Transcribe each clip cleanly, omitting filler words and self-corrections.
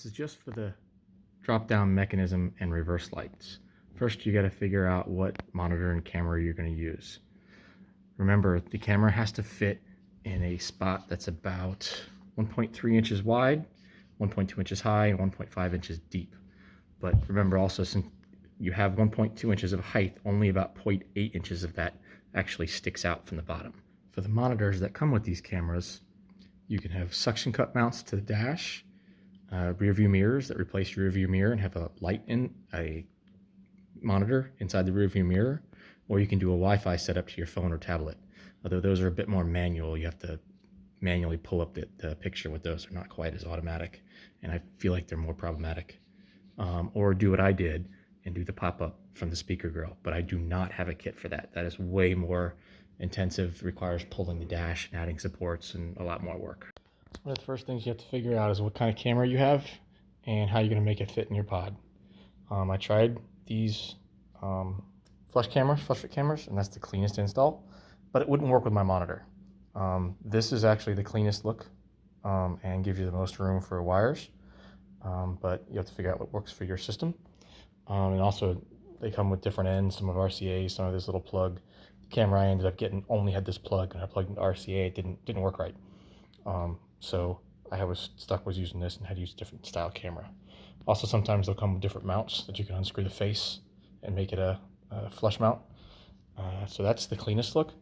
This is just for the drop-down mechanism and reverse lights. First, you got to figure out what monitor and camera you're going to use. Remember, the camera has to fit in a spot that's about 1.3 inches wide, 1.2 inches high, and 1.5 inches deep. But remember also, since you have 1.2 inches of height, only about 0.8 inches of that actually sticks out from the bottom. For the monitors that come with these cameras, you can have suction cup mounts to the dash, rear view mirrors that replace your rear view mirror and have a light in a monitor inside the rear view mirror, or you can do a Wi-Fi setup to your phone or tablet. Although those are a bit more manual, you have to manually pull up the picture with those. They're not quite as automatic, and I feel like they're more problematic. Or do what I did and do the pop-up from the speaker grill, but I do not have a kit for that. That is way more intensive, requires pulling the dash and adding supports and a lot more work. One of the first things you have to figure out is what kind of camera you have and how you're going to make it fit in your pod. I tried these flush fit cameras, and that's the cleanest install, but it wouldn't work with my monitor. This is actually the cleanest look and gives you the most room for wires, but you have to figure out what works for your system. And also, they come with different ends, some of RCA, some of this little plug. The camera I ended up getting only had this plug, and I plugged into RCA. It didn't work right. So I was using this and had to use a different style camera. Also, sometimes they'll come with different mounts that you can unscrew the face and make it a flush mount. So that's the cleanest look.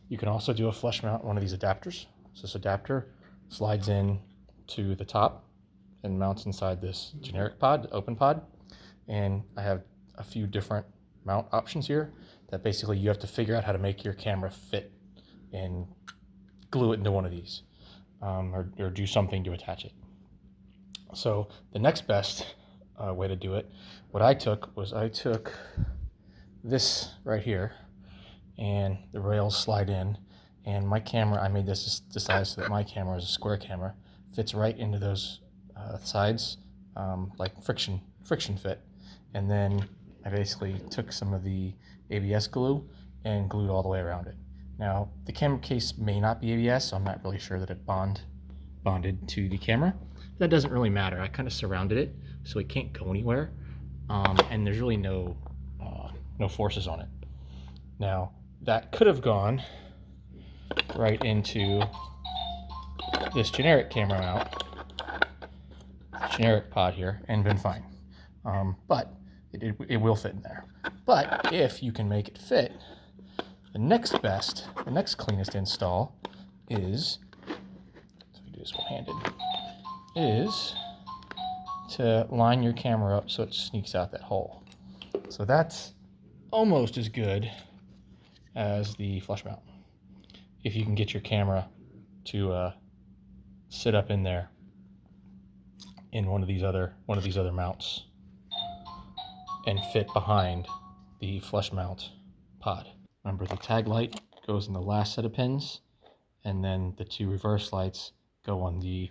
You can also do a flush mount, one of these adapters. So this adapter slides in to the top and mounts inside this generic pod, open pod. And I have a few different mount options here that basically you have to figure out how to make your camera fit and glue it into one of these, or do something to attach it. So the next best way to do it, what I took was this right here, and the rails slide in, and my camera, I made this the size so that my camera is a square camera, fits right into those sides, like friction fit. And then I basically took some of the ABS glue and glued all the way around it. Now, the camera case may not be ABS, so I'm not really sure that it bonded to the camera. That doesn't really matter. I kind of surrounded it so it can't go anywhere, and there's really no forces on it. Now, that could have gone right into this generic camera mount, generic pod here, and been fine. But it will fit in there. But if you can make it fit, the next cleanest install is, so we do this one-handed, is to line your camera up so it sneaks out that hole. So that's almost as good as the flush mount. If you can get your camera to sit up in there in one of these other mounts and fit behind the flush mount pod. Remember, the tag light goes in the last set of pins, and then the two reverse lights go on the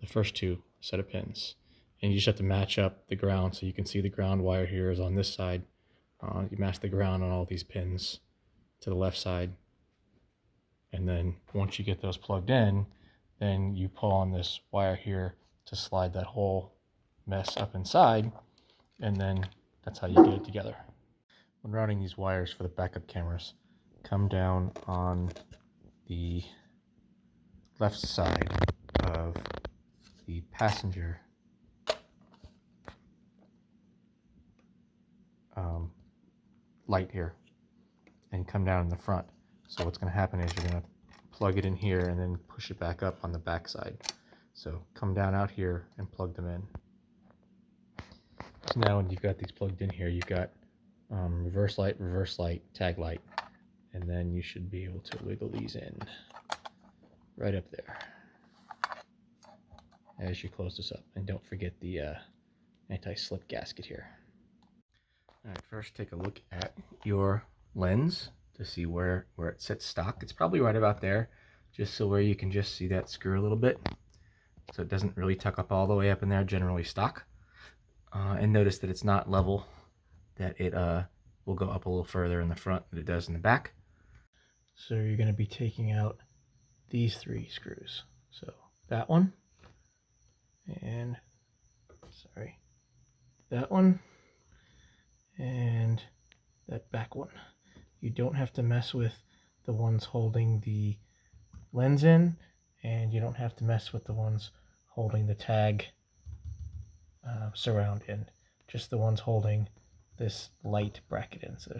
first two set of pins. And you just have to match up the ground, so you can see the ground wire here is on this side. You match the ground on all these pins to the left side, and then once you get those plugged in, then you pull on this wire here to slide that whole mess up inside, and then that's how you get it together. When routing these wires for the backup cameras, come down on the left side of the passenger light here and come down in the front. So what's going to happen is you're going to plug it in here and then push it back up on the back side. So come down out here and plug them in. So now when you've got these plugged in here, you've got reverse light, tag light, and then you should be able to wiggle these in right up there as you close this up. And don't forget the anti-slip gasket here. All right, first take a look at your lens to see where it sits stock. It's probably right about there, just so where you can just see that screw a little bit, so it doesn't really tuck up all the way up in there, generally stock. And notice that it's not level, that it will go up a little further in the front than it does in the back. So you're going to be taking out these three screws. So that one, and sorry, that one and that back one. You don't have to mess with the ones holding the lens in, and you don't have to mess with the ones holding the tag surround in. Just the ones holding this light bracket in. So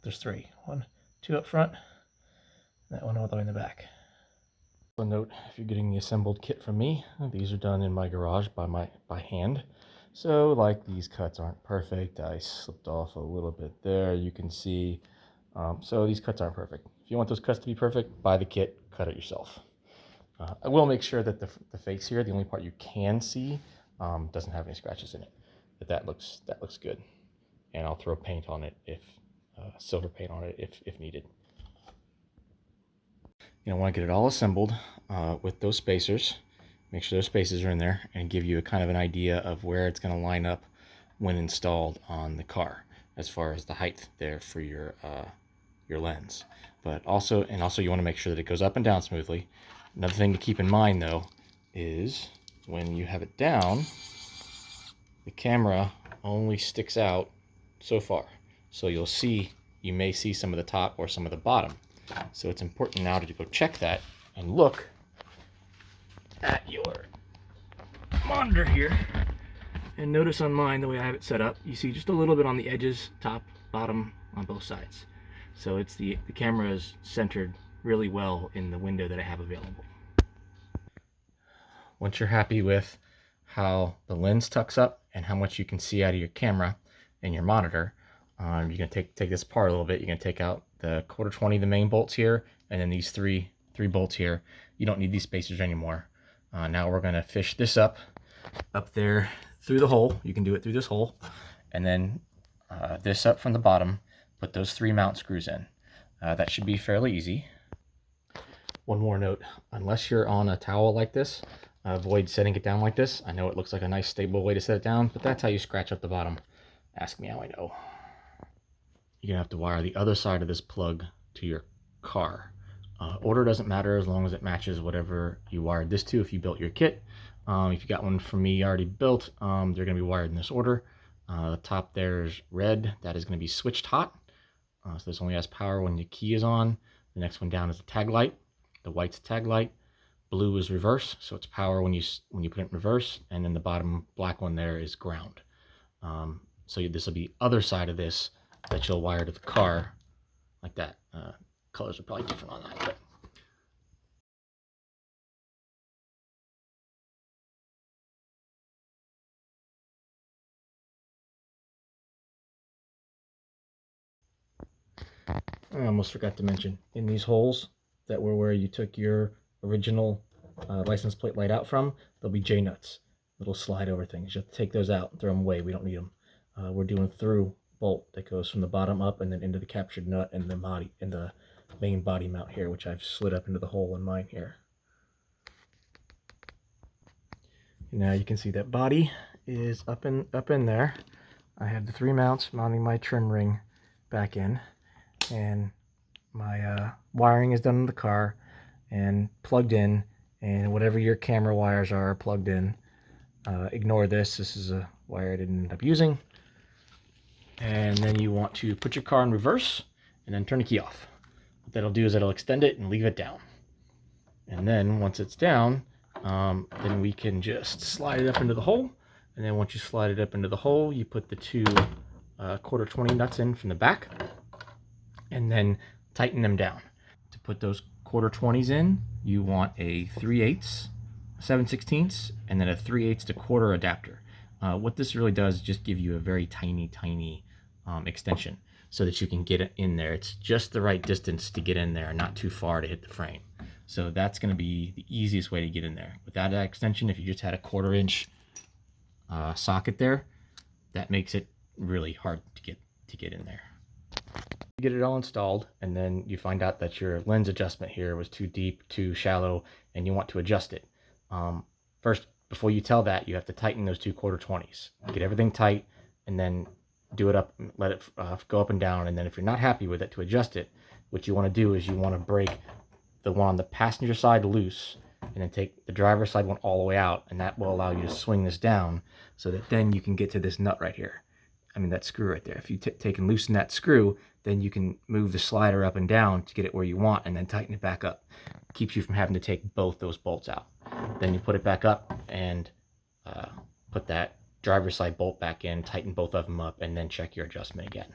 there's three. One, two up front, that one all the way in the back. So note, if you're getting the assembled kit from me, these are done in my garage by hand. So like these cuts aren't perfect. I slipped off a little bit there, you can see. So these cuts aren't perfect. If you want those cuts to be perfect, buy the kit, cut it yourself. I will make sure that the face here, the only part you can see, doesn't have any scratches in it. But that looks good. And I'll throw paint on it if silver paint on it if needed. You know, want to get it all assembled with those spacers. Make sure those spacers are in there and give you a kind of an idea of where it's going to line up when installed on the car, as far as the height there for your lens. But also you want to make sure that it goes up and down smoothly. Another thing to keep in mind though is when you have it down, the camera only sticks out so far. So you may see some of the top or some of the bottom. So it's important now to go check that and look at your monitor here. And notice on mine, the way I have it set up, you see just a little bit on the edges, top, bottom, on both sides. So it's the camera is centered really well in the window that I have available. Once you're happy with how the lens tucks up and how much you can see out of your camera and your monitor, you're going to take this apart a little bit. You're going to take out the 1/4-20, the main bolts here, and then these three bolts here. You don't need these spacers anymore. Now we're going to fish this up there through the hole. You can do it through this hole, and then this up from the bottom. Put those 3 mount screws in. That should be fairly easy. One more note, unless you're on a towel like this, avoid setting it down like this. I know it looks like a nice stable way to set it down, but that's how you scratch up the bottom. Ask me how I know. You're gonna have to wire the other side of this plug to your car. Order doesn't matter as long as it matches whatever you wired this to if you built your kit. If you got one from me already built, they're gonna be wired in this order. The top there is red, that is gonna be switched hot. So this only has power when the key is on. The next one down is the tag light. The white's tag light. Blue is reverse, so it's power when you put it in reverse. And then the bottom black one there is ground. So this will be other side of this that you'll wire to the car like that. Colors are probably different on that, but I almost forgot to mention, in these holes that were where you took your original license plate light out from, there'll be J-nuts, little slide over things. You have to take those out and throw them away. We don't need them. We're doing through bolt that goes from the bottom up and then into the captured nut and the body in the main body mount here, which I've slid up into the hole in mine here. And now you can see that body is up in there. I have the 3 mounts mounting my trim ring back in, and my wiring is done in the car and plugged in, and whatever your camera wires are plugged in. Ignore this. This is a wire I didn't end up using. And then you want to put your car in reverse and then turn the key off. What that'll do is it'll extend it and leave it down. And then once it's down, then we can just slide it up into the hole. And then once you slide it up into the hole, you put the 2 1/4-20 nuts in from the back and then tighten them down. To put those 1/4-20s in, you want a 3/8, 7/16, and then a 3/8 to 1/4 adapter. What this really does is just give you a very tiny extension so that you can get it in there. It's just the right distance to get in there, not too far to hit the frame. So that's going to be the easiest way to get in there. Without that extension, if you just had a 1/4 inch socket there, that makes it really hard to get in there. You get it all installed, and then you find out that your lens adjustment here was too deep, too shallow, and you want to adjust it. First, before you tell that, you have to tighten those 2 1/4-20s. Get everything tight, and then do it up, let it go up and down. And then if you're not happy with it, to adjust it, what you want to do is you want to break the one on the passenger side loose, and then take the driver's side one all the way out, and that will allow you to swing this down so that then you can get to this nut right here. I mean, that screw right there. If you take and loosen that screw, then you can move the slider up and down to get it where you want and then tighten it back up. Keeps you from having to take both those bolts out. Then you put it back up and put that driver's side bolt back in, tighten both of them up, and then check your adjustment again.